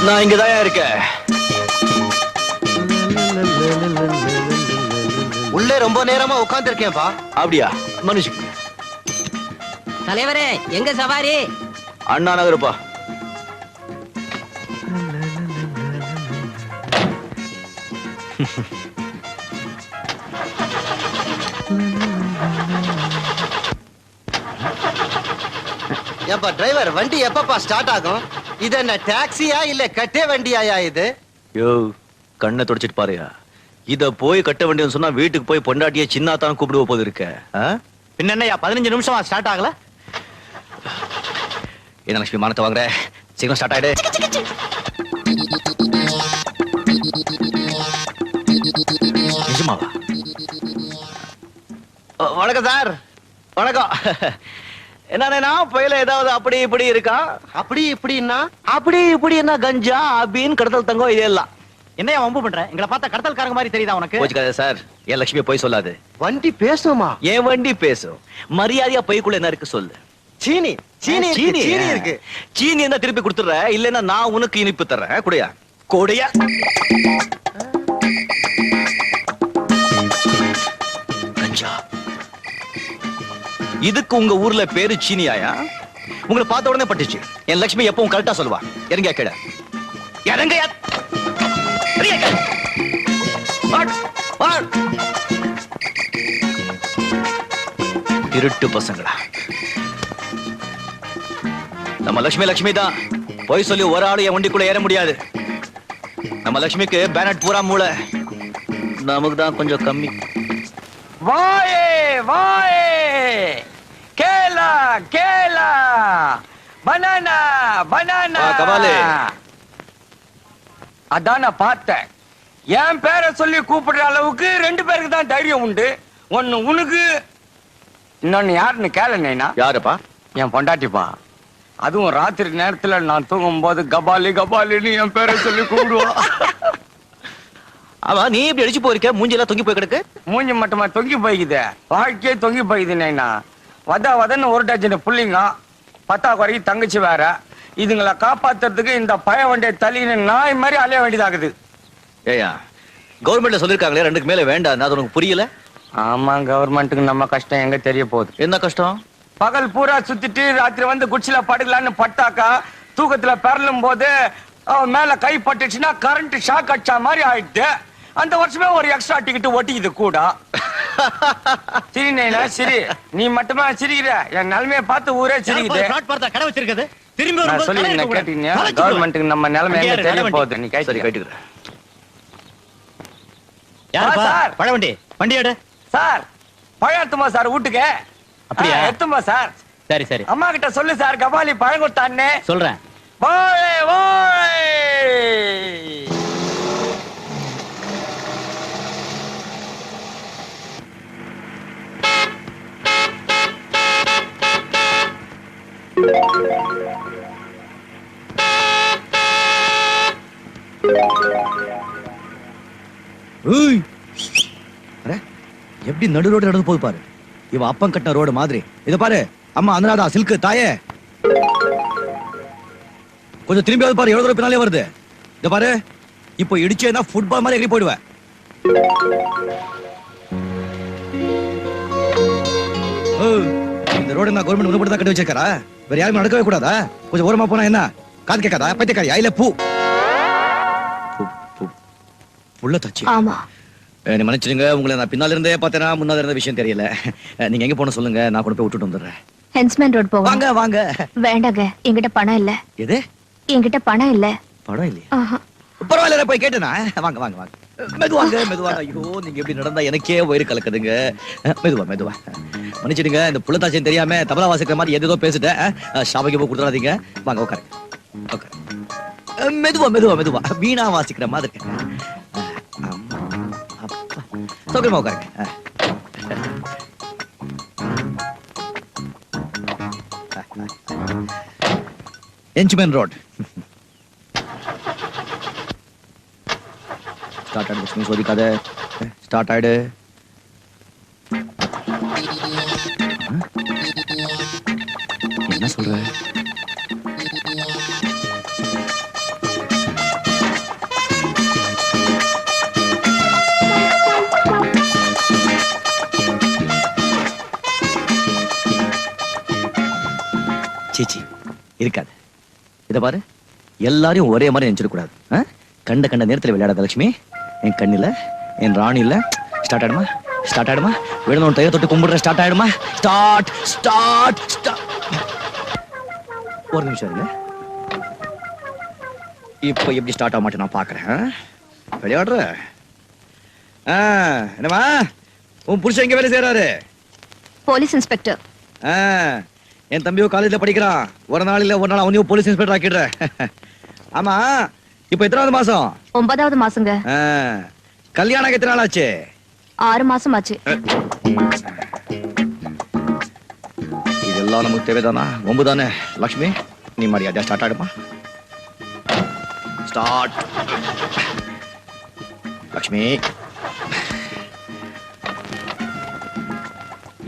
நான் இங்கதான் இருக்கேன். உள்ளே ரொம்ப நேரமா உட்கார்ந்து இருக்கேன்பா. அப்படியா? மனுஷன் தலைவரே, எங்க சவாரி? அண்ணா நகருப்பா. ஏப்பா டிரைவர், வண்டி எப்பப்பா ஸ்டார்ட் ஆகும்? இது என்ன டாக்ஸியா இல்ல கட்டே வண்டியாயா இது? யோ, கண்ணை தொடச்சிட்டு பாருயா. இத போய் கட்ட வேண்டியன்னு சொன்னா வீட்டுக்கு போய் பொண்டாட்டிய சின்னாத்தான் கூப்பிடுவ போது இருக்க. பின்ன என்னையா 15 நிமிஷமா ஸ்டார்ட் ஆகல? என்ன லட்சுமி, மானத்தை வாங்குற, சீக்கிரம் ஸ்டார்ட் ஆயிடு. நிஜமாவா? வணக்கம் சார். வணக்கம். என்னன்னா புயல ஏதாவது அப்படி இப்படி இருக்கா? அப்படி இப்படின்னா அப்படி இப்படி என்ன கஞ்சா அபின் கடத்தல் தங்கம் இதெல்லாம். என்னையா வம்பு பண்ற? எங்களை பார்த்தா கடத்தல்காரங்க மாதிரி தெரியுதா உனக்கு? போச்சுக்காத சார், என் லட்சுமி போய் சொல்லாது. வண்டி பேசுமா? என் வண்டி பேசும். மரியாதையா பைக்குள்ள என்ன இருக்கு சொல்லு. சீனி சீனி இருக்கு, சீனி இருக்கு. சீனி என்ன திருப்பி கொடுத்துற, இல்லன்னா நான் உனக்கு இனிப்பு தர்றேன். குடையா கொடையா. கஞ்சா. இதுக்கு உங்க ஊர்ல பேரு சீனியாயா? உங்களை பார்த்த உடனே பட்டுச்சு. என் லட்சுமி எப்பவும் கரெக்டா சொல்லுவா. இறங்க கேட. இறங்க. திருட்டு பசங்களா. நம்ம லட்சுமி லட்சுமி தான். போய் சொல்லி ஒரு ஆளு என் வண்டிக்குள்ள ஏற முடியாது. நம்ம லட்சுமிக்கு பேனட் பூரா மூளை, நமக்கு தான் கொஞ்சம் கம்மி. வாயே வாயே, கேலா கேலா, பனானா பனானா. கபாலு, அதான் நான் பார்த்தேன். என் பேரை சொல்லி கூப்பிடுற அளவுக்கு 2 பேருக்கு தான் தைரியம் உண்டு. ஒன்னு உனக்கு, இன்னொன்னு யாருன்னு கேளனேனா? யாருப்பா? என் பொண்டாட்டிப்பா. அதுவும் ராத்திரி நேரத்துல நான் தூங்கும் போது கபாலி கபாலின்னு என் பேரை சொல்லி கூப்பிடுவான். ஆமா, நீ இப்படி அடிச்சு போயிருக்க, மூஞ்சிலாம் தொங்கி போய் கிடக்கு. மூஞ்சி மட்டுமா தொங்கி போய்க்குது, வாழ்க்கையே தொங்கி போய்க்குது நைனா. வதன்னு ஒரு டஜன் புள்ளிங்க, 10 குறைக்கு தங்கச்சி வேற. இதுங்களை காப்பாத்துறதுக்கு இந்த பய வண்டியை தள்ளின்னு நாய் மாதிரி அலைய வேண்டியதாகுது. ஏயா, கவர்மெண்ட்ல சொல்லிருக்காங்களே 2க்கு மேல வேண்டாம், அது உனக்கு புரியல? ஆமா, கவர்மெண்ட்டுக்கு நம்ம கஷ்டம் எங்க தெரிய போகுது? என்ன கஷ்டம்? பகல் பூரா சுத்திட்டு ராத்திரி வந்து குச்சில படுக்கலான்னு பட்டாக்கா, தூக்கத்துல பெறலும் போது மேல கை பட்டுச்சுன்னா கரண்ட் ஷாக் அடிச்சா மாதிரி ஆயிடுது. அந்த வருஷமே ஒரு எக்ஸ்ட்ரா டிக்கெட் ஒட்டிக்குது கூட. சரி நைனா, சரி. நீ மட்டுமா சிரிக்கிற? என் நிலைமையை பார்த்து ஊரே சிரிக்குது. கடை வச்சிருக்குது. திரும்பி நான் சொல்லி கேட்டீங்க, கவர்மெண்ட்டுக்கு நம்ம நிலைமை எங்க தெரிய போகுது? நீ சரி, கேட்டுக்கிறேன். சார், பழ வண்டி வண்டி எடு. சார், பழம் எடுத்துமா சார் வீட்டுக்கு? அப்படியா? எடுத்துமா சார். சரி சரி, அம்மா கிட்ட சொல்லு சார், கபாலி பழம் கொடுத்தான்னு சொல்றேன். வாழை வாழை. எப்படி நடு ரோடு நடந்து போது பாரு. இவ அப்பம் கட்டின ரோடு மாதிரி. இத பாரு, அம்மா அனுராதா சில்க் தாயே, கொஞ்சம் திரும்பி பாரு, எவ்வளவு தூரம் பின்னாலே வருது. இத பாரு, இப்போ இடிச்சேன்னா ஃபுட்பால் மாதிரி எகிரி போயிடுவேன். இந்த ரோடு நான் கவர்மெண்ட் முன்னப்பட்டு தான் கட்டி வச்சிருக்காரா? வேற யாருமே நடக்கவே கூடாதா? கொஞ்சம் ஓரமா போனா என்ன காது கேட்காதா? பைத்தியக்காரியா இல்ல பூ புள்ள தச்சு. ஆமா, நீ மன்னிச்சிடுங்க, உங்களை நான் பின்னால இருந்தே பார்த்தேனா முன்னால இருந்த விஷயம் தெரியல. நீங்க எங்க போன சொல்லுங்க, நான் கொண்டு போய் விட்டுட்டு வந்துடுறேன். ஹென்ஸ்மேன் ரோட் போவோம். வாங்க வாங்க. வேண்டாங்க, என்கிட்ட பணம் இல்ல. எது? என்கிட்ட பணம் இல்ல. பணம் இல்லையா? பரவாயில்ல, போய் கேட்டேனா. வாங்க வாங்க வாங்க, மெதுவாங்க மெதுவாங்க. ஐயோ, நீங்க எப்படி நடந்தா எனக்கே வயிறு கலக்குதுங்க. மெதுவா மெதுவா. மன்னிச்சிடுங்க, இந்த புள்ளத்தாச்சின்னு தெரியாம தபலா வாசிக்கிற மாதிரி எதோ பேசிட்டேன். ஷாபைக்கு போய் கொடுத்துடாதீங்க. வாங்க உட்காருங்க. மெதுவா மெதுவா மெதுவா, வீணா வாசிக்கிற மாதிரி. சௌகரியமா உட்காருங்க. என்ச்மேன் ரோட். ஸ்டார்ட் ஆயிடு லட்சுமி, சோதிக்காத. ஸ்டார்ட் ஆயிடு. என்ன சொல்ற? இருக்காது. இத பாரு, எல்லாரையும் ஒரே மாதிரி நினைச்சிடக்கூடாது. கண்ட கண்ட நேரத்துல விளையாடாத லட்சுமி. என் கண்ணில என் ராணில ஸ்டார்ட் ஆயிடுமா? ஸ்டார்ட் ஆயிடுமா? வேணும் தைய தொட்டு கும்பிடுற ஸ்டார்ட் ஆயிடுமா? Start start start. ஒரு நிமிஷம் இருங்க. இப்போ எப்படி ஸ்டார்ட் ஆக மாட்டேன் நான் பாக்குறேன். விளையாடுற என்னமா உன் புருஷன் எங்க வேலை செய்யறாரு? Police inspector. என் தம்பியோ காலேஜ்ல படிக்கிறான். ஒரு நாள் இல்ல ஒரு நாள் அவனையும் போலீஸ் இன்ஸ்பெக்டர் ஆக்கிடுற. ஆமா, இப்ப எத்தனாவது மாசம்? 9வது மாசங்க. கல்யாணம் எத்தனை நாள் ஆச்சு? 6 மாசம் ஆச்சு. இதெல்லாம் நமக்கு தேவைதானா? 9 தானே லட்சுமி, நீ மரியாதையா ஸ்டார்ட் ஆயிடுமா? ஸ்டார்ட். லட்சுமி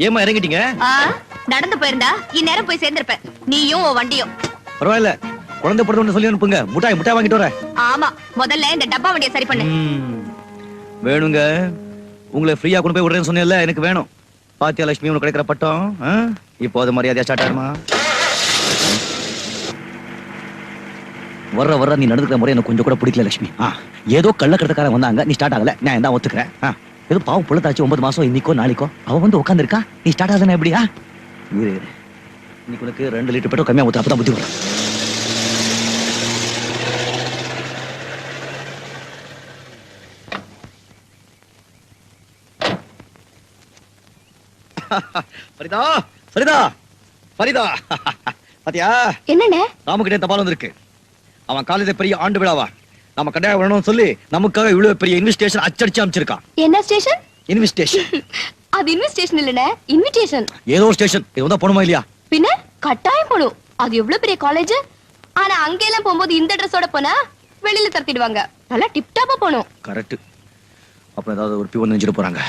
ஏமா இறங்கிட்டீங்க? நடந்து போயிருந்தா இந்நேரம் போய் சேர்ந்திருப்ப. நீயும் உன் வண்டியும். பரவாயில்ல, குழந்தை பிறந்த சொல்லி அனுப்புங்க. முட்டாய் முட்டாய் வாங்கிட்டு வரேன். ஆமா, முதல்ல இந்த டப்பா வண்டியை சரி பண்ணு. வேணுங்க, உங்களை ஃப்ரீயா கொண்டு போய் விடுறேன்னு சொன்னேன்ல, எனக்கு வேணும். பாத்தியா லட்சுமி, உனக்கு கிடைக்கிற பட்டம். இப்போ அது மரியாதையா ஸ்டார்ட் ஆயிடுமா? வர்ற நீ நடந்துக்கிற முறை எனக்கு கொஞ்சம் கூட பிடிக்கல லட்சுமி. ஏதோ கள்ளக்கடத்தக்காரன் வந்தாங்க, நீ ஸ்டார்ட் ஆகல, நான் தான் ஒத்துக்கிறேன். ஏதோ பாவம் புள்ளத்தாச்சு 9 மாசம் இன்னைக்கோ நாளைக்கோ அவ வந்து உட்காந்துருக்கா, நீ ஸ்டார்ட் ஆகுதுன்னா எப்படியா? இன்னைக்கு உனக்கு 2 லிட்டர் பெட்ரோல் கம்மியா ஊத்து, அப்பதான் புத்தி வரும். ஃபரிதா ஃபரிதா ஃபரிதா, பாத்தியா என்னண்ணே? ராமுகிட்டே தபால் வந்திருக்கு. அவன் காலேஜ்ல பெரிய ஆண்டு விழாவா நம்ம கட்டாயம் வரணும்னு சொல்லி நமக்காக இவ்வளவு பெரிய இன்விடேஷன் அச்சடிச்சு அமைச்சிருக்கான். என்ன ஸ்டேஷன்? இன்விடேஷன். அது இன்விடேஷன் இல்லனே, இன்விடேஷன். ஏதோ ஸ்டேஷன். இது வந்தா போணுமா இல்லையா? பின்ன கட்டாயம் போணும். அது எவ்வளவு பெரிய காலேஜ். ஆனா அங்க எல்லாம் போகும்போது இந்த ட்ரெஸ்ஸோட போனா வெளியில தரத்திடுவாங்க. நல்லா டிப் டாப்பா போணும். கரெக்ட். அப்புறம் ஏதாவது ஒரு பிவன் நெஞ்சிட்டு போறாங்க.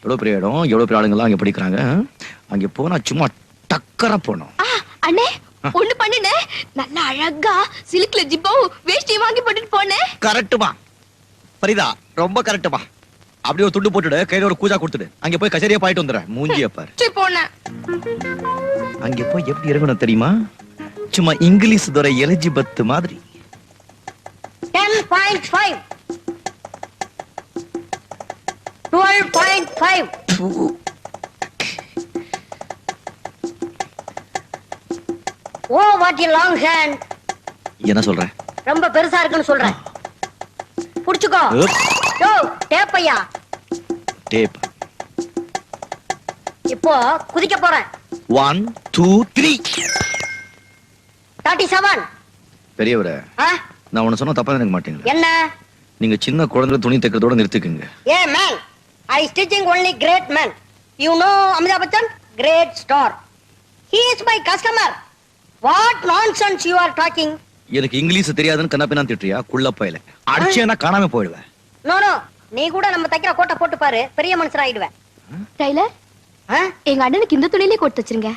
எவ்வளவு பெரிய இடம், எவ்வளவு பெரிய ஆளுங்க எல்லாம் அங்க படிக்கிறாங்க. அங்க போனா சும்மா டக்கரா போனோம். அண்ணே ஒண்ணு பண்ணுனே, நல்ல அழகா சில்க்ல ஜிப்பாவும் வேஷ்டியும் வாங்கி போட்டுட்டு போனே. கரெக்ட்டுமா ஃபரிதா, ரொம்ப கரெக்ட்டுமா. அப்படியே ஒரு துண்டு போட்டுடு, கையில ஒரு கூஜா கொடுத்துடு. அங்க போய் கச்சேரியா பாயிட்டு வந்துடுறேன். மூஞ்சிய பாரு. சரி போனேன். அங்க போய் எப்படி இறங்கணும் தெரியுமா? சும்மா இங்கிலீஷ் துறை எலிஜிபெத் மாதிரி. 10.5 12.5 oh what a long hand. என்ன சொல்ற? ரொம்ப பெருசா இருக்குன்னு சொல்றேன். புடிச்சுக்கோ. யோ டேப் ஐயா. டேப். இப்போ குதிக்க போறேன். 1 2 3. 37. பெரியவரே, நான் உன்ன சொன்னா தப்பா நினைக்க மாட்டீங்க. என்ன? நீங்க சின்ன குழந்தை துணி தைக்கிறதோட நிறுத்திக்கங்க. A man, I stitching only great men. You know Amitabh Bachchan? Great star. He is my customer. What nonsense you are talking? எனக்கு இங்கிலீஷ் தெரியாதுன்னு கண்ணாப்பினா திட்டுறியா? குள்ள போயில அடிச்சேனா காணாம போயிடுவேன். No no, நீ கூட நம்ம தைக்கிற கோட்டை போட்டு பாரு, பெரிய மனுஷன் ஆயிடுவேன். டைலர், எங்க அண்ணனுக்கு இந்த துணியிலே கொடுத்து வச்சிருங்க.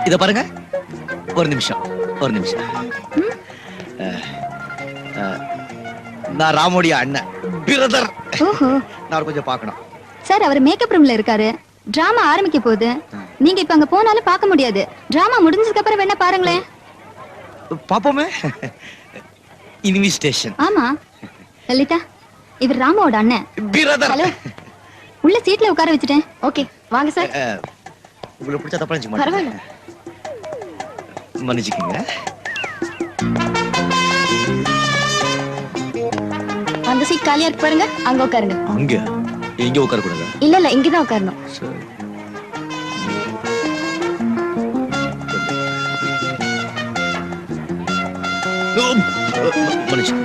இத பாருங்க, ஒரு நிமிஷம். நான் ராமோடைய அண்ணன், பிரதர். நான் கொஞ்சம் பார்க்கணும். சார், அவர் மேக்கப் ரூம்ல இருக்காரு. டிராமா ஆரம்பிக்க போகுது. நீங்க இப்ப அங்க போனாலும் பார்க்க முடியாது. டிராமா முடிஞ்சதுக்கு அப்புறம் வேணா பாருங்களேன். பாப்போமே. இன்விடேஷன். ஆமா லலிதா, இவர் ராமாவோட அண்ணன். பிரதர். ஹலோ, உள்ள சீட்ல உட்கார வச்சிட்டேன். ஓகே வாங்க சார். உங்களுக்கு பிடிச்சா தப்பா நினைச்சுக்க பரவாயில்ல, மன்னிச்சுக்கீங்க. அந்த சீட் காலியா இருக்கு பாருங்க, அங்க உட்காருங்க. அங்க எங்க உட்கார கூடாதா? இல்ல இங்கதான் உட்காரணும். சரி. மனுஷன்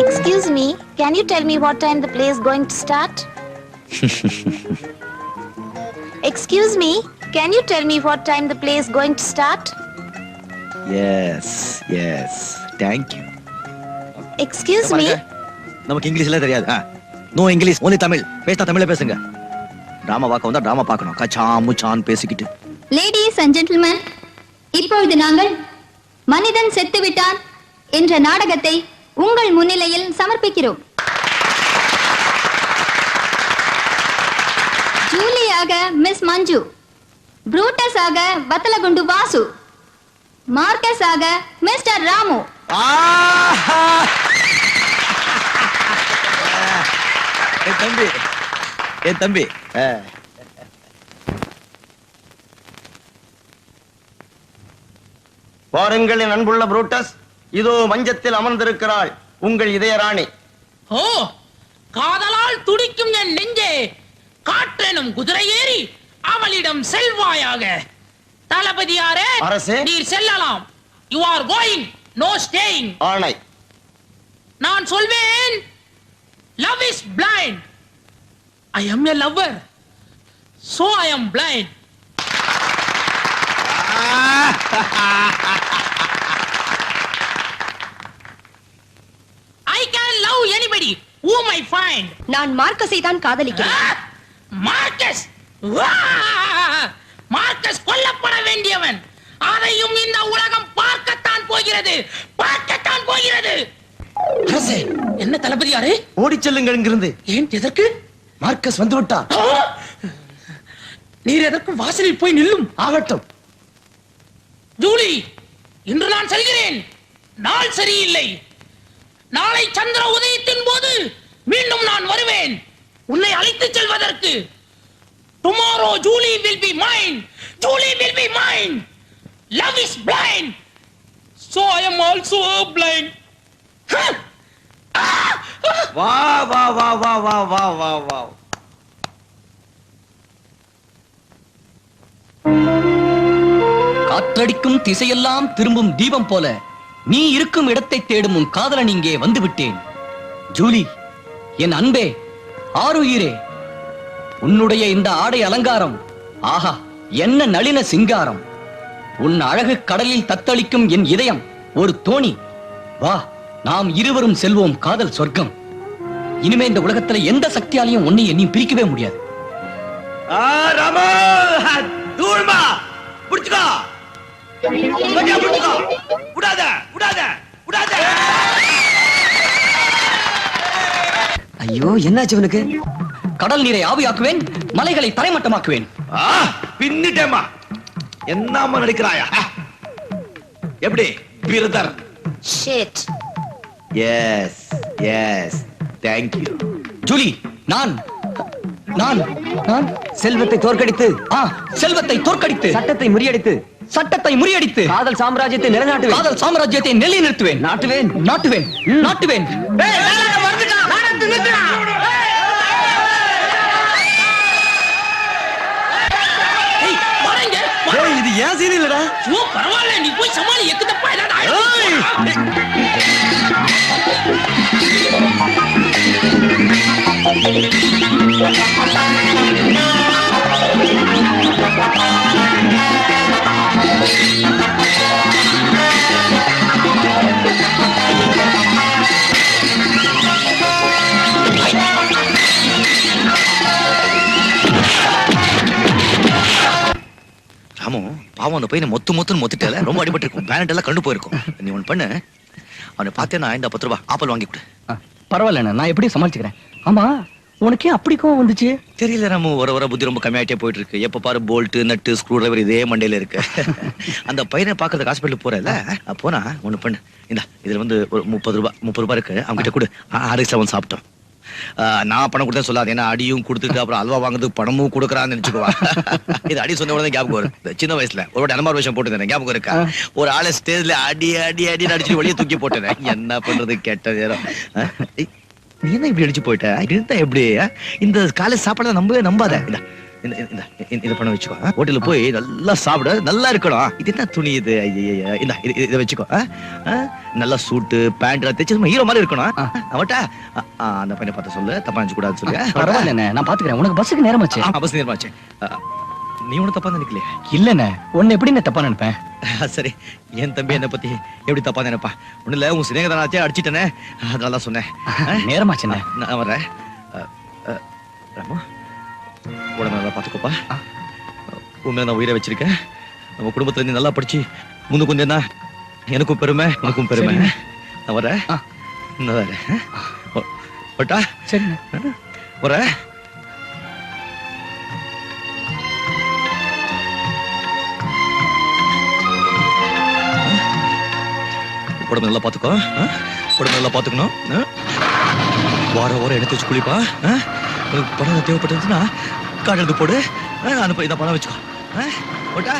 Excuse me, can you tell me what time the play is going to start? Excuse me, can you tell me what time the play is going to start? Yes yes thank you Excuse me. நமக்கு இங்கிலீஷ்ல தெரியாது. No English, only Tamil. பேசினா தமிழ்ல பேசுங்க. Drama பார்க்க வந்தா drama பார்க்கணும். கச்சா முச்சான் பேசிக்கிட்டு. லேடிஸ் அண்ட் ஜென்டில்மேன், இப்பொழுது நாங்கள் மனிதன் செத்துவிட்டான் என்ற நாடகத்தை உங்கள் முன்னிலையில் சமர்ப்பிக்கிறோம். ஜூலியாக மிஸ் மஞ்சு, ப்ரூட்டஸ் ஆக வத்தலகுண்டு வாசு, மார்க்கஸ் ஆக மிஸ்டர் ராமு. என் தம்பி பாருங்கள் என் அன்புள்ள புரூட்டஸ், இதோ மஞ்சத்தில் அமர்ந்திருக்கிறாள் உங்கள் இதய ராணி. ஓ, காதலால் துடிக்கும் என் நெஞ்சே, காற்றெனும் குதிரை ஏறி அவளிடம் செல்வாயாக. தளபதியாரே, அரசே, நீர் செல்லலாம். You are going, no staying. ஆணை. நான் சொல்வேன், love is blind. I am a lover, so I am blind. I can love anybody whom I find. நான் மார்க்கஸை தான் காதலிக்கிறேன். மார்க்கஸ், மார்க்கஸ் கொல்லப்பட வேண்டியவன். அதையும் இந்த உலகம் பார்க்கத்தான் போகிறது, பார்க்கத்தான் போகிறது. அரசே, என்ன தளபதியாரே? ஓடிச் செல்லுங்கள் இங்கிருந்து. ஏன், எதற்கு? மார்க்கஸ் வந்து விட்டார். நீர் எதற்கு வாசலில் போய் நில்லும். ஆகட்டும். ஜூலி, இன்று நான் செல்கிறேன். நாள் சரியில்லை. நாளை சந்திர உதயத்தின் போது மீண்டும் நான் வருவேன் உன்னை அழைத்துச் செல்வதற்கு. Tomorrow Julie will be mine. Julie will be mine. Love is blind. So I am also blind. வா வா வா வா வா வா வா வா. காற்றடிக்கும் திசையெல்லாம் திரும்பும் தீபம் போல நீ இருக்கும் இடத்தை தேடும் உன் காதலன் இங்கே வந்து விட்டேன். ஜூலி, என் அன்பே, ஆருயிரே, உன்னுடைய இந்த ஆடை அலங்காரம், ஆஹா, என்ன நளின சிங்காரம். உன் அழகு கடலில் தத்தளிக்கும் என் இதயம் ஒரு தோணி. வா, நாம் இருவரும் செல்வோம் காதல் சொர்க்கம். இனிமே இந்த உலகத்துல எந்த சக்தியாலையும் உன்னை என்னையும் பிரிக்கவே முடியாது. ராமா, தூள்மா, புடிச்சுக்கோ, புடிச்சுக்கோ, விடாத, விடாத, விடாத. ஐயோ, என்னாச்சு இவனுக்கு? கடல் நீரை ஆவியாக்குவேன், மலைகளை தரைமட்டமாக்குவேன். பின்னிட்டேமா, என்னம்மா நடிக்கிறாயா? எப்படி brother? Shit. Yes yes, thank you. Julie, நான் நான் நான் செல்வத்தை தோற்கடித்து, செல்வத்தை தோற்கடித்து, சட்டத்தை முறியடித்து, சட்டத்தை முறியடித்து, காதல் சாம்ராஜ்யத்தை நிலைநாட்டுவேன். காதல் சாம்ராஜ்யத்தை நிலைநிறுத்துவேன். நாட்டுவேன், நாட்டுவேன், நாட்டுவேன். இது ஏன் சீன் இல்லடா? ஓ, பரவாயில்ல, நீ போய் சமாளி. எக்கு தப்பா ஏதாவது பாவம் அந்த பையனை மொத்துன்னு மொத்திட்டால ரொம்ப அடிபட்டு இருக்கும். பேனட் எல்லாம் கண்டு போயிருக்கும். நீ ஒண்ணு பண்ணு, அவனை பார்த்தேன்னா இந்த 10 ரூபாய் ஆப்பிள் வாங்கி கொடு. பரவாயில்ல, நான் எப்படி சமாளிச்சுக்கிறேன். ஆமா, உனக்கே அப்படி கோவம் வந்துச்சு? தெரியல, நம்ம வர புத்தி ரொம்ப கம்மியாயிட்டே போயிட்டு இருக்கு. எப்ப பாரு போல்ட் நட்டு ஸ்க்ரூ டிரைவர் இதே மண்டையில இருக்கு. அந்த பையனை பாக்குறதுக்கு ஹாஸ்பிட்டல் போறல, போனா ஒண்ணு பண்ணு, இந்த இதுல வந்து ஒரு 30 ரூபாய் இருக்கு, அவங்க கிட்ட கொடு. ஆர்எக்ஸ்ல வந்து சாப்பிட்டோம். நான் பணம் கொடுத்தா சொல்லாது, ஏன்னா அடியும் கொடுத்துட்டு அப்புறம் அல்வா வாங்குறதுக்கு பணமும் கொடுக்குறான்னு நினைச்சுக்குவா. இது அடி சொன்ன உடனே ஞாபகம் வரும். சின்ன வயசுல ஒரு அனுமார் விஷயம் போட்டு ஞாபகம் இருக்கா? ஒரு ஆளை ஸ்டேஜ்ல அடி அடிச்சு வெளியே தூக்கி போட்டேன். என்ன பண்றது, கெட்ட நேரம். நீ என்ன இப்படி அடிச்சு போயிட்ட? இருந்தா எப்படி? இந்த காலேஜ் சாப்பாடு நம்பாத. இந்த பணம் வச்சுக்கோ, ஹோட்டல்ல போய் நல்லா சாப்பிட, நல்லா இருக்கணும். இது என்ன துணி இது? இதை வச்சுக்கோ. நல்லா சூட்டு பேண்ட் தைச்சு ஹீரோ மாதிரி இருக்கணும். அவட்ட அந்த பையனை பார்த்து சொல்லு, தப்பா நினைச்சு கூடாது சொல்லு. பரவாயில்ல, நான் பாத்துக்கிறேன். உனக்கு பஸ்ஸுக்கு நேரமாச்சு. பஸ் நேரமாச்சு. நீ ஒண்ணு தப்பா நினைக்கலையே? இல்லண்ணே, உன்னை எப்படி நான் தப்பா நினைப்பேன்? சரி, என் தம்பி என்ன பத்தி எப்படி தப்பா நினைப்பா? ஒண்ணு இல்ல, உன் சிநேகிதனாச்சே அடிச்சிட்டனே, அதனால சொன்னேன். நேரமாச்சுண்ணே, நான் வரேன். ராமு, உடம்பு நல்லா பாத்துக்கோப்பா. உண்மையில நான் உயிரை வச்சிருக்கேன். நம்ம குடும்பத்துல இருந்து நல்லா படிச்சு முன்னுக்கு வந்தேன்னா எனக்கும் பெருமை, உனக்கும் பெருமை. நான் வரேன். நான் வரேன். ஓட்டா? சரி வரேன். உடம்பு நல்லா பாத்துக்கோ. உடம்பு நல்லா பாத்துக்கணும். வாரம் எடுத்து வச்சு குளிப்பா. உனக்கு பணம் தேவைப்பட்டதுன்னா கார்டு எடுத்து போடு. அனுப்ப இந்த பணம் வச்சுக்கோ. ஓட்டா?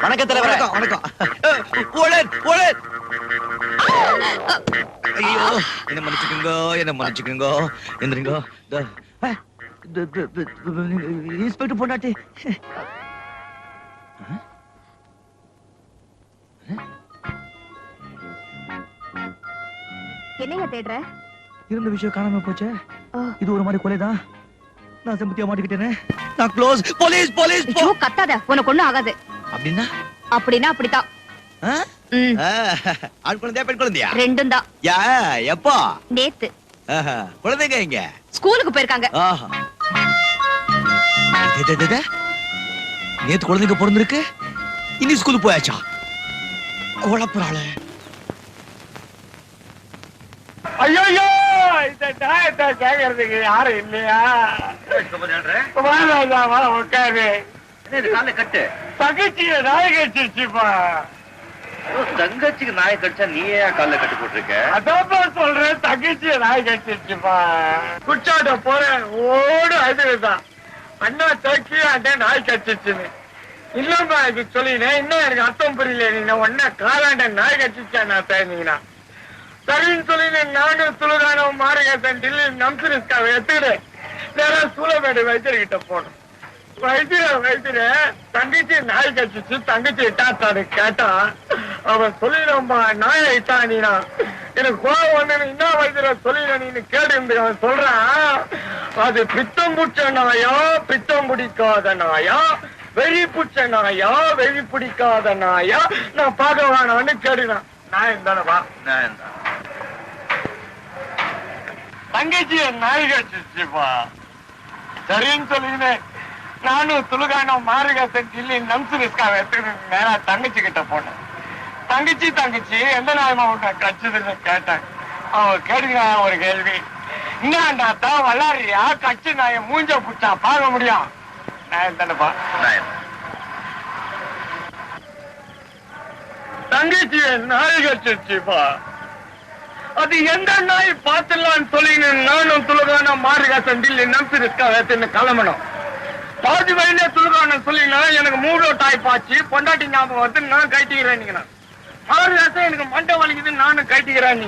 வணக்கம் தலைவரே. வணக்கம். ஐயோ, என்ன மன்னிச்சுக்குங்க. எந்திரிங்க. இன்ஸ்பெக்டர் பொண்டாட்டி. என்னைய தேடுற? இருந்த விஷயம் காணாம போச்சு. இது ஒரு மாதிரி கொலைதான். நான் செம்பத்தியா மாட்டிக்கிட்டேனே. நான் க்ளோஸ். Police police. கத்தாத, உனக்கு ஒண்ணும் ஆகாது. அப்படின்னா அப்படித்தான். ஆண் குழந்தையா பெண் குழந்தையா? ரெண்டும் தான். யா எப்போ? நேத்து. குழந்தைங்க எங்க? ஸ்கூலுக்கு போயிருக்காங்க. நேத்து குழந்தைங்க பிறந்திருக்கு, இனி ஸ்கூலுக்கு போயாச்சா? குழப்பறாள. ஐயோ, இந்த நாயத்தை கேட்கறதுக்கு யாரும் இல்லையா? உட்காரு. கட்டு. தங்கச்சிய நாய கட்டிச்சுப்பா. தங்கச்சிக்கு நாய கடிச்சா நீ ஏன் கால கட்டி போட்டிருக்க? அதான் சொல்றேன், தங்கச்சிய நாய கட்டிச்சுப்பா. குச்சாட்ட போறேன், ஓடு அதுதான் அண்ணா தோக்கி அந்த நாய் கட்டிச்சுன்னு. இல்லம்மா இது சொல்லினேன், இன்னும் எனக்கு அர்த்தம் புரியல. நீங்க ஒன்ன காலாண்ட நாய் கட்டிச்சா நான் தேர்ந்தீங்கன்னா சரின்னு சொல்லினேன். நானும் துளுதானம் மாரகத்தன் டில்லி நம்சரிஸ்காவை எடுத்துக்கிட்டேன். நேரம் சூளமேடு வைத்தியர்கிட்ட போனோம். வைத்திர தங்கச்சி நாய் கட்சிச்சு, தங்கச்சி இட்டாத்தாரு கேட்டான். அவன் சொல்லிடும்பா நாயை இட்டானா. எனக்கு கோவம் வந்து என்ன வைத்திர சொல்லிடு கேட்டு இருந்து அவன் சொல்றான், அது பித்தம் புடிச்ச நாயா பித்தம் பிடிக்காத நாயா, வெறி புடிச்ச நாயா வெறி பிடிக்காத நாயா, நான் பார்க்க வேணான்னு கேடுனான். நான் தானப்பா, தங்கச்சிய நாய் கட்சிச்சுப்பா. சரின்னு சொல்லினேன். நானும் துளுகானம் மாரகத்தன் டில்லி நம்சரிஸ்காவை எடுத்துக்கிட்டு நேரா தங்கச்சி கிட்ட போனேன். தங்கச்சி எந்த நாயமா உன்னை கட்சிதுன்னு கேட்டேன். அவ கேட்டுக்கிறா ஒரு கேள்வி, என்னண்டா தான் வல்லாரியா கட்சி நாய மூஞ்ச புடிச்சா பார்க்க முடியும்? நான் தானப்பா. தங்கச்சிய நாய் கட்சிச்சுப்பா. அது எந்த நாய் பார்த்துலான்னு சொல்லி நானும் துளுகானம் மாரகத்தன் டில்லி நம்சரிஸ்காவை எடுத்துன்னு கிளம்பணும். பாதி வயலே துளுகானம் சொல்லினா எனக்கு மூடோ டாய் பாச்சு, பொண்டாட்டி ஞாபகம் வந்து நான் கைட்டிக்கிறேன். ஆறு வருஷம் எனக்கு மண்டை வலிக்குது, நானும் கைட்டிக்கிறேன்.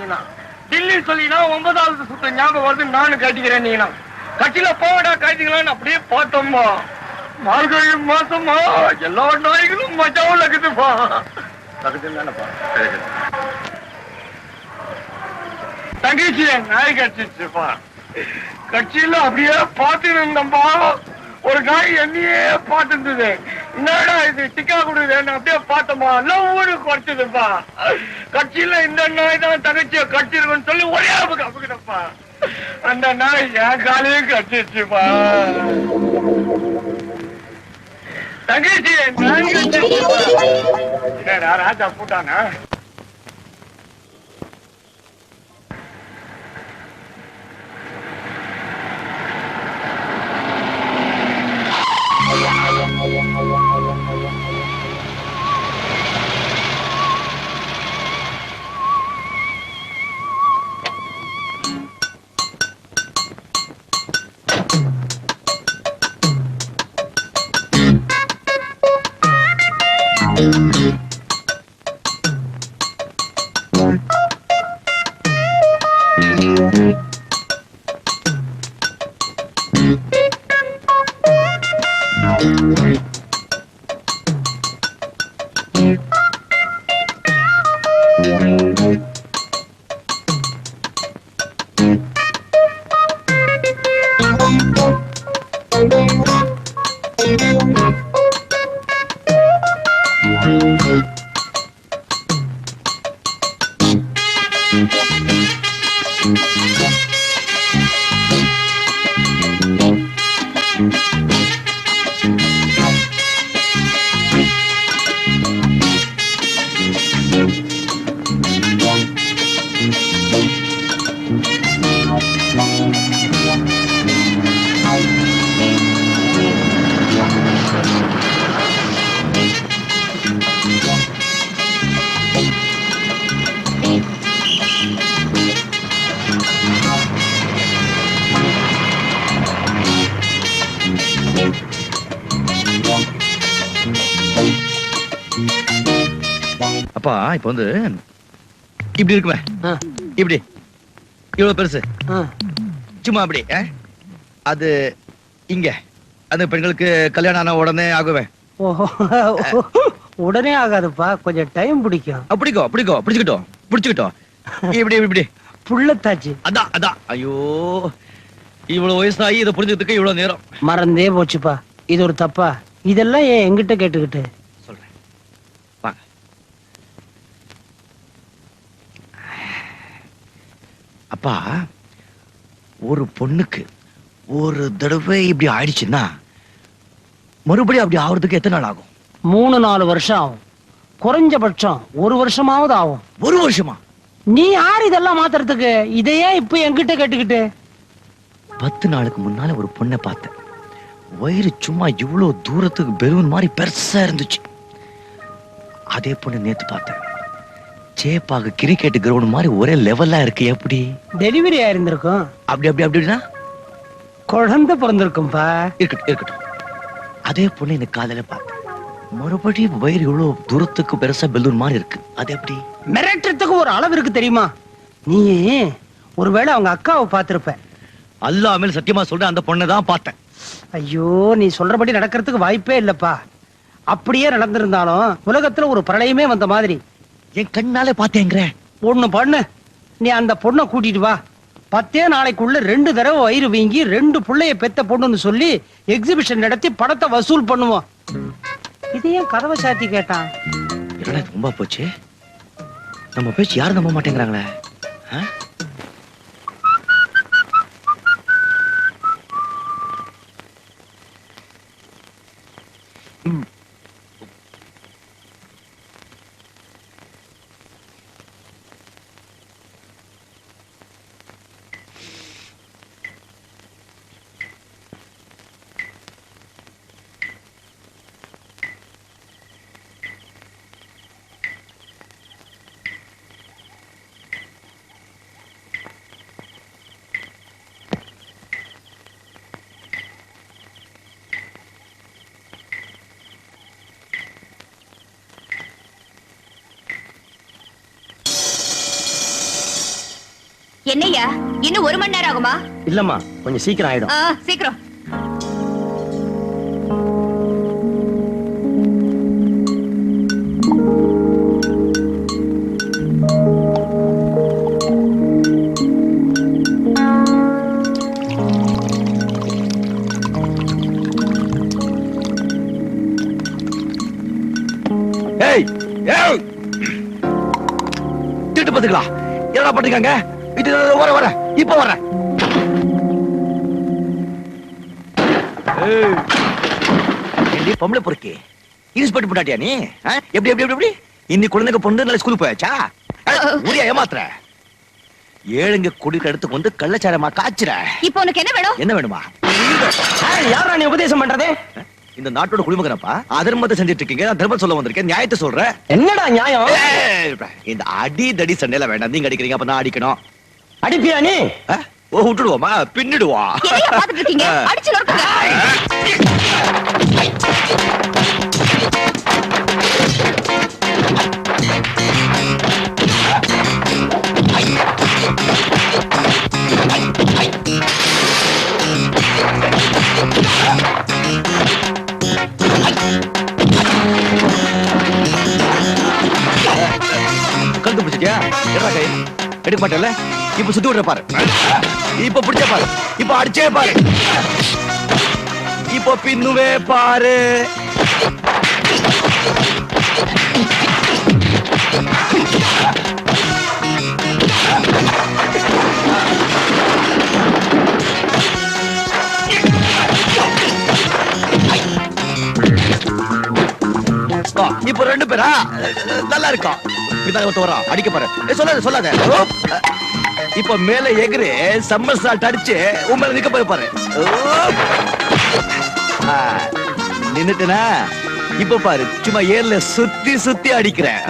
டில்லி சொல்லினா 9வது சுத்த ஞாபகம் வருது, நானும் கைட்டிக்கிறேன். கட்சியில போவடா கைட்டிக்கலான்னு அப்படியே பார்த்தோம்பா. மார்கழி மாசமா எல்லா நாய்களும் மஜாவில் இருக்குதுப்பா. தங்கச்சிய நாய் கட்சிச்சுப்பா. கட்சியில அப்படியே பார்த்துட்டு இருந்தப்பா, ஒரு நாய் என்னையே பார்த்துருந்தது. என்னடா இது டிக்கா கொடுக்குது, அப்படியே பார்த்தோமா எல்லாம் ஊருக்கு குறைச்சதுப்பா. கட்சியில இந்த நாய் தான் தங்கச்சிய கட்சிருக்குன்னு சொல்லி ஒரே அப்புக்கிட்டப்பா. அந்த நாய் என் காலையும் கட்டிடுச்சுப்பா. தங்கச்சி என்னடா ராஜா போட்டானா? அப்பா இப்ப வந்து இப்படி இருக்குமே, இப்படி இவ்வளவு பெருசு, சும்மா அப்படி அது இங்க அந்த பெண்களுக்கு கல்யாணம் ஆன உடனே ஆகுவேன். உடனே ஆகாதுப்பா, கொஞ்சம் டைம் பிடிக்கும். பிடிக்கும் பிடிக்கும் பிடிச்சுக்கிட்டோம் இப்படி இப்படி புள்ளத்தாச்சு. அதான் அதான். ஐயோ, இவ்வளவு வயசாகி இதை புரிஞ்சுக்கிறதுக்கு இவ்வளவு நேரம். மறந்தே போச்சுப்பா, இது ஒரு தப்பா? இதெல்லாம் ஏன் எங்கிட்ட கேட்டுக்கிட்டு? சொல்றேன் வாங்க. அப்பா, ஒரு பொண்ணுக்கு ஒரு தடவை இப்படி ஆயிடுச்சுன்னா மறுபடியும் அப்படி ஆகுறதுக்கு எத்தனை நாள் ஆகும்? 3-4 வருஷம் ஆகும். குறைஞ்சபட்சம் 1 வருஷமாவது ஆகும். 1 வருஷமா? நீ யார் இதெல்லாம் மாத்துறதுக்கு? இதையே இப்ப என்கிட்ட கேட்டுக்கிட்டு? 10 நாளுக்கு முன்னால ஒரு பொண்ணை பார்த்தேன். வயிறு சும்மா இவ்வளவு தூரத்துக்கு பெலூன் மாதிரி பெருசா இருந்துச்சு. அதே பொண்ணு நேத்து பார்த்தேன். சேப்பாக கிரிக்கெட் கிரவுண்ட் மாதிரி ஒரே லெவலா இருக்கு. எப்படி டெலிவரி ஆயிருந்திருக்கும்? அப்படி அப்படி அப்படின்னா குழந்தை பிறந்திருக்கும்பா. இருக்கட்டும் இருக்கட்டும். அதே பொண்ணு இந்த காலையில பார்த்தேன். மறுபடியும் வயிறு இவ்வளவு தூரத்துக்கு பெருசா பெலூன் மாதிரி இருக்கு. அது எப்படி? மிரட்டுறதுக்கு ஒரு அளவு இருக்கு தெரியுமா? நீ ஒருவேளை அவங்க அக்காவை பார்த்திருப்ப. அல்லாஹ் மேல சத்தியமா சொல்றேன், அந்த பொண்ணை தான் பார்த்தேன். ஐயோ, நீ சொல்றபடி நடக்கிறதுக்கு வாய்ப்பே இல்லப்பா. அப்படியே நடந்திருந்தாலும் உலகத்துல ஒரு பிரளயமே வந்த மாதிரி. என் கண்ணாலே பார்த்தேங்கிற. ஒண்ணு பண்ணு, நீ அந்த பொண்ணை கூட்டிட்டு வா. 10 நாளைக்குள்ள 2 தடவை வயிறு வீங்கி 2 புள்ளைய பெத்த பொண்ணுன்னு சொல்லி எக்ஸிபிஷன் நடத்தி பணத்தை வசூல் பண்ணுவோம். இதையும் கதவை சாத்தி கேட்டான். என்னடா ரொம்ப போச்சு, நம்ம பேச்சு யாரும் நம்ப மாட்டேங்கிறாங்களே. என்னையா இன்னும் 1 மணி நேரம் ஆகுமா? இல்லம்மா, கொஞ்சம் சீக்கிரம் ஆயிடும். சீக்கிரம். பாத்துக்கலாம். என்னடா பண்றீங்க? இது வர இப்ப வர. ஏய் பொம்பளை பொறுக்கி இன்ஸ்பெக்டர் போட்டாட்டியா நீ? எப்படி எப்படி எப்படி இன்னி குழந்தைங்க பொண்ணு நல்ல ஸ்கூலுக்கு போயாச்சா? ஊரியா ஏமாத்துற? ஏழுங்க குடிக்க எடுத்து வந்து கள்ளச்சாரமா காய்ச்சுற. இப்போ உனக்கு என்ன வேணும்? என்ன வேணுமா? யாரா நீ உபதேசம் பண்றதே? இந்த நாட்டோட குடிமகனப்பா. அதர்மத்தை செஞ்சுட்டு இருக்கீங்க. நான் தர்மம் சொல்ல வந்திருக்கேன். நியாயத்தை சொல்றேன். என்னடா நியாயம்? இந்த அடி தடி சண்டையில வேண்டாம். நீங்க அடிக்கிறீங்க, அப்ப நான் அடிக்கணும். அடிப்பியா நீ? ஓ விட்டுடுவோமா? பின்னிடுவா. என்னையா பாத்துட்டு இருக்கீங்க? அடிச்சு நொறுக்குங்க. கழுத்து பிடிச்சிட்டியா? எடுறா கை. எடுக்க மாட்டேல்ல? இப்ப சுத்தி விடுற பாரு. இப்ப பிடிச்ச பாரு. இப்ப அடிச்சே பாரு. இப்ப பின்னுவே பாரு. இப்ப ரெண்டு பேரா நல்லா இருக்கும். பின்னாடி ஒருத்த வரான், அடிக்க பாரு. சொல்லாத சொல்லாத. இப்ப மேல எகிரி சம்மர் சால்ட் அடிச்சு உங்களை நிக்க போய் பாரு. நின்னுட்டுனா இப்ப பாரு, சும்மா ஏர்ல சுத்தி சுத்தி அடிக்கிறேன்.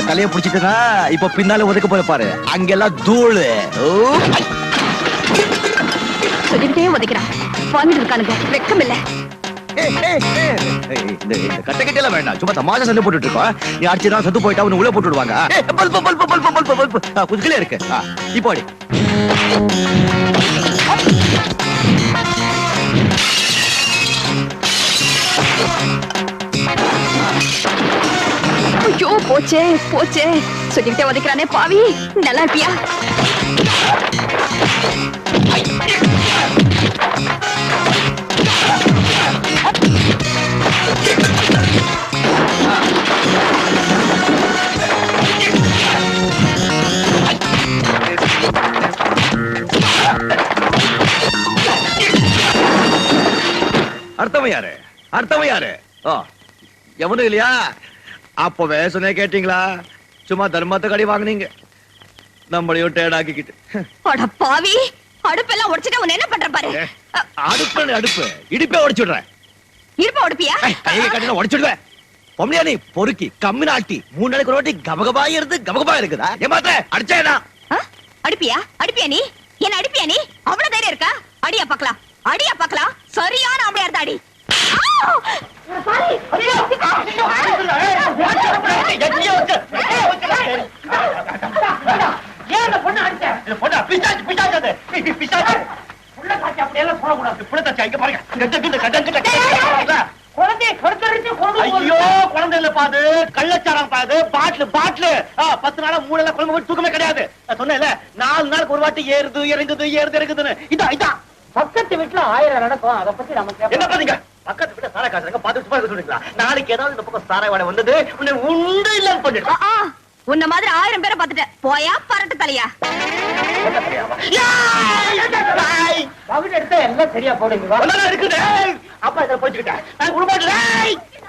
தலைய பிடிச்சிட்டுனா இப்ப பின்னால ஒதுக்க போய் பாரு. அங்கெல்லாம் தூளு. சொல்லிக்கிட்டே உதைக்கிறான். வாங்கிட்டு இருக்கானுங்க, வெக்கம் இல்ல. இந்த கட்டக்கட்டையெல்லாம் வேண்டாம். சும்மா தமாஷா சண்டை போட்டுட்டு இருக்கோம். நீ அடிச்சுனா சத்து போயிட்டா உன்னை உள்ள போட்டு விடுவாங்க. கொஞ்சம் இருக்கு. இப்போ அடி. ஐயோ போச்சே போச்சே. சொல்லிக்கிட்டே உதைக்கிறானே பாவி. நல்லா இருப்பியா? அர்த்தம் யாரு? அர்த்தம் யாரு? எவனும் இல்லையா? அப்பவே சொன்ன கேட்டீங்களா? சும்மா தர்மத்தை கடி வாங்குனீங்க, நம்மளையும் டேடாக்கிக்கிட்டு. அட பாவி, அடுப்பெல்லாம் உடைச்சிட்டு உன்னை என்ன பண்ற பாரு. அடுப்பு இடுப்பே உடைச்சுடுறேன். இருப்ப உடைப்பியா? கையை கட்டில உடைச்சுடுவேன். பொம்மையா நீ பொறுக்கி கம்மி நாட்டி 3 நாளைக்கு ஒரு வாட்டி கபகபா இருந்து கபகபா இருக்குதா? ஏமாத்த அடிச்சேனா? அடிப்பியா? அடிப்பியா நீ? என்ன அடிப்பியா நீ? அவ்வளவு தைரியம் இருக்கா? அடியா பாக்கலாம், அடியா பாக்கலாம். சரியான ஆம்பளையா இருந்தா அடி. ஐயோ குழந்தை இல்ல பாது, கள்ளச்சாரம் பாது, பாட்டில் பாட்டில் 10 நாளா 3 நாளா குழம்பு தூக்கமே கிடையாது. சொன்னேன்ல 4 நாளுக்கு ஒரு வாட்டி ஏறுது இறங்குது ஏறுது இறங்குதுன்னு. இதான் பக்கத்து வீட்டுல 1000 நடக்கும். அதை பத்தி நமக்கு என்ன பாத்தீங்க? பக்கத்து வீட்டுல சாராய் காசுறாங்க, பார்த்து சும்மா சொல்றீங்களா? நாளைக்கு ஏதாவது இந்த பக்கம் சாராய் வாடை வந்தது உன்னை உண்டு இல்லன்னு பண்ணிடுறேன். உன்ன மாதிரி 1000 பேரை பார்த்துட்டேன். போயா பரட்டு தலையா. எடுத்த எல்லாம் சரியா போடுங்க இருக்குது. அப்பா இதை போச்சுக்கிட்டேன். நான்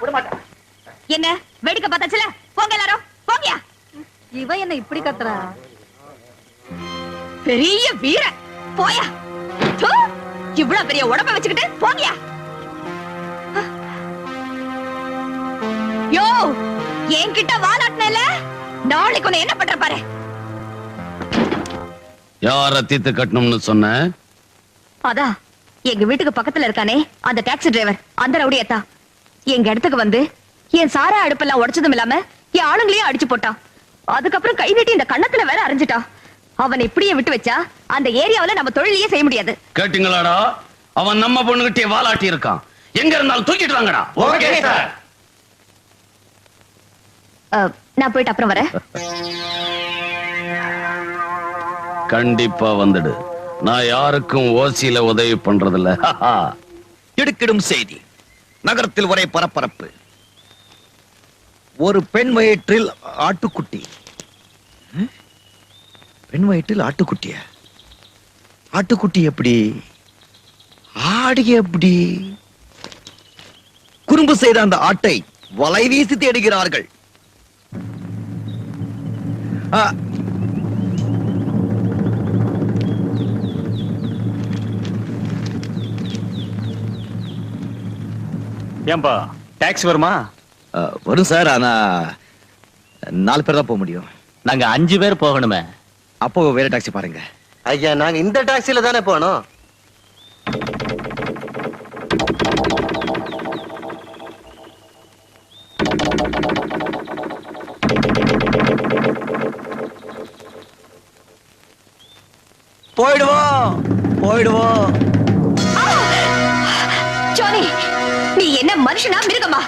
விடமாட்டேன். என்ன வேடிக்கை பார்த்தாச்சுல? போங்க எல்லாரும் போங்கயா. இவன் என்ன இப்படி கத்துறா? பெரிய வீரன் போயா. இவ்வளவு பெரிய உடம்ப வச்சுக்கிட்டு போங்கயா. யோ என்கிட்ட வாலாட்டினல, நாளைக்கு உன்னை என்ன பண்ற பாரு. யார தீத்து கட்டணும்னு சொன்ன? அதான் எங்க வீட்டுக்கு பக்கத்துல இருக்கானே அந்த டாக்ஸி டிரைவர், அந்த ரவுடியத்தா எங்க இடத்துக்கு வந்து என் சாரா அடுப்பெல்லாம் உடைச்சதும் இல்லாம என் ஆளுங்களையும் அடிச்சு போட்டான். அதுக்கப்புறம் கை நீட்டி இந்த கண்ணத்துல வேற அரைஞ்சிட்டான். அவன் இப்படியே விட்டு வச்சா அந்த ஏரியாவுல நம்ம தொழிலையே செய்ய முடியாது. கேட்டீங்களாடா? அவன் நம்ம பொண்ணுகிட்டே வாலாட்டி இருக்கான். எங்க இருந்தாலும் தூக்கிட்டு வாங்கடா. Okay sir. நான் போயிட்டு அப்புறம் வரேன். கண்டிப்பா வந்துடு. நான் யாருக்கும் ஓசியில உதவி பண்றதில்ல. எடுக்கிடும் செய்தி. நகரத்தில் ஒரே பரபரப்பு. ஒரு பெண் வயிற்றில் ஆட்டுக்குட்டி. பெண் வயிற்றில் ஆட்டுக்குட்டியா? ஆட்டுக்குட்டி எப்படி? ஆடு எப்படி? குறும்பு செய்த அந்த ஆட்டை வலை வீசி தேடுகிறார்கள். ஏன்பா டாக்ஸி வருமா? வரும் சார். ஆனா 4 பேர் தான் போக முடியும். நாங்க 5 பேர் போகணுமே. அப்போ வேற டாக்ஸி பாருங்க. ஐயா நாங்க இந்த டாக்ஸில தானே போனோம். போயிடுவோம். ஜானி, நீ என்ன மனுஷனா மிருகமா?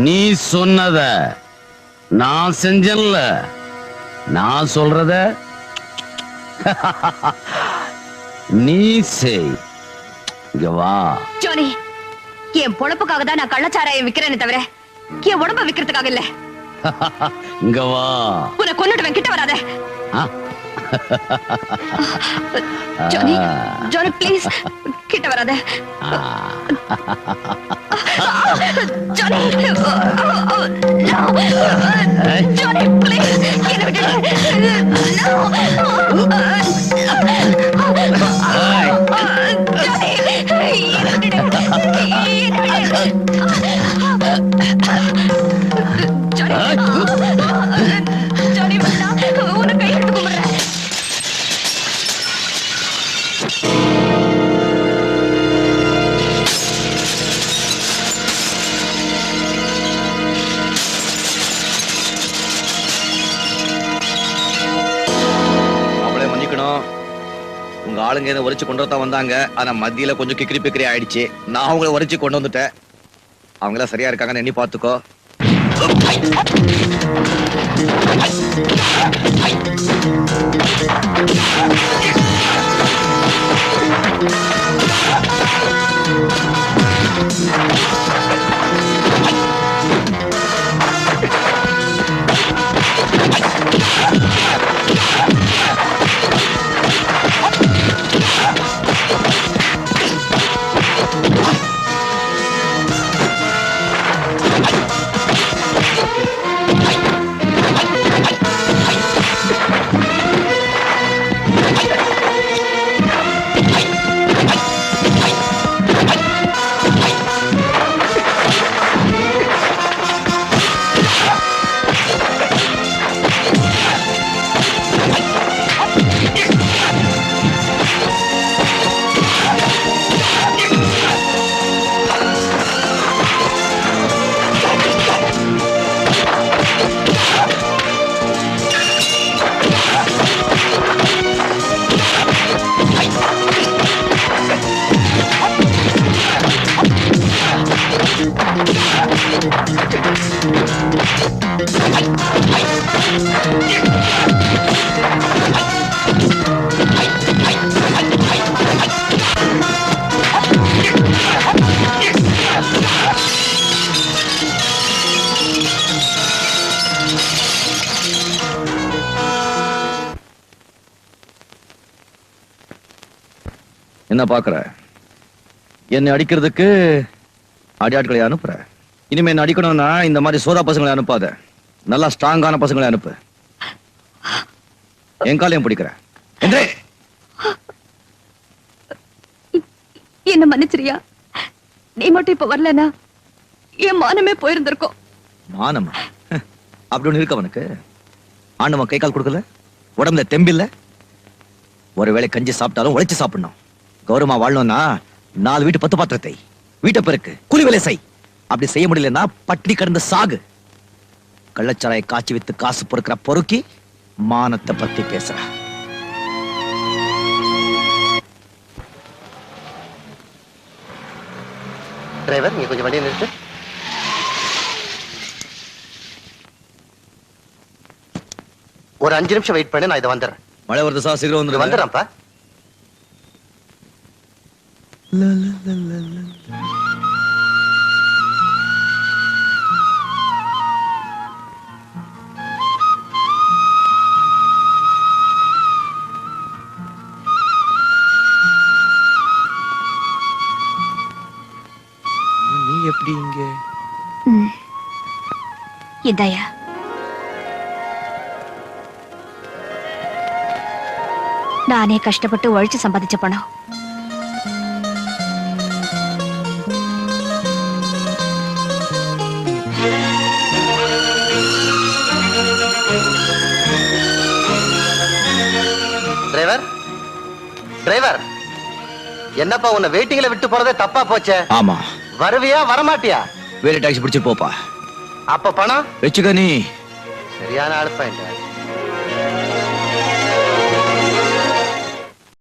நீ சொன்னத நான் செஞ்சேன்ல, நான் சொல்றத நீ செய். இங்க வா. ஜானி, என் பொழப்புக்காக தான் நான் கள்ளச்சாராயம் விக்கிறேனே தவிர என் உடம்ப விக்கிறதுக்காக இல்ல. இங்க வா. உன்னை கொன்னுடுவேன், கிட்ட வராத. ஜானி, ஜானி ப்ளீஸ் கிட்ட வராத. ஜானி, ஜானி ப்ளீஸ் என்ன விட்டுடு. ஜானி, என்ன விட்டுடு. ஜானி வேண்டாம், உன்னை கை எடுத்து கும்பிடுறேன். அவளே மன்னிக்கணும். உங்க ஆளுங்க இதை உரைச்சு கொண்டு தான் வந்தாங்க. ஆனா மத்தியில கொஞ்சம் கிக்கிரி பிக்கிரி ஆயிடுச்சு. நான் அவங்கள உரைச்சு கொண்டு வந்துட்டேன். அவங்கள சரியா இருக்காங்கன்னு எண்ணி பாத்துக்கோ. என்ன பாக்குற? என்னை அடிக்கிறதுக்கு அடியாட்களை அனுப்புற. இனிமே என்ன அடிக்கணும்னா இந்த மாதிரி சோதா பசங்களை அனுப்பாத. நல்லா ஸ்ட்ராங்கான பசங்களை அனுப்பு. என் காலையும் பிடிக்கிற. என்ன மன்னிச்சிரியா? நீ மட்டும் இப்ப வரலனா என் மானமே போயிருந்திருக்கும். மானமா? அப்படி ஒண்ணு இருக்கு அவனுக்கு? ஆண்டவன் கை கால் கொடுக்கல, உடம்புல தெம்பில்ல. ஒருவேளை கஞ்சி சாப்பிட்டாலும் உழைச்சு சாப்பிடணும். கௌரவமா வாழணும்னா 4 வீட்டு 10 பாத்திரத்தை வீட்டை பெருக்கு, கூலி வேலை செய். அப்படி செய்ய முடியலன்னா பட்டினி கடந்து சாகு. கள்ளச்சாராயை காய்ச்சி வித்து காசு பொறுக்கிற பொறுக்கி மானத்தை பத்தி பேசுற. டிரைவர் நீங்க கொஞ்சம் வண்டியை நிறுத்து. ஒரு 5 நிமிஷம் வெயிட் பண்ணு, நான் இதை வந்துடுறேன். மழை வருது சார், சீக்கிரம் வந்துடுறேன். வந்துடுறேன்ப்பா. நீ எப்படி இங்க? இதாயா நானே கஷ்டப்பட்டு உழைச்சு சம்பாதிச்ச பணம். டிரைவர் டிரைவர், என்னப்பா உன்னை வெயிட்டிங்ல விட்டு போறதே தப்பா போச்சே. ஆமா, வருவியா வரமாட்டியா? வேற டாக்ஸி பிடிச்சு போப்பா. அப்ப பணம் வச்சுக்க நீ. சரியான ஆளுப்பா இந்த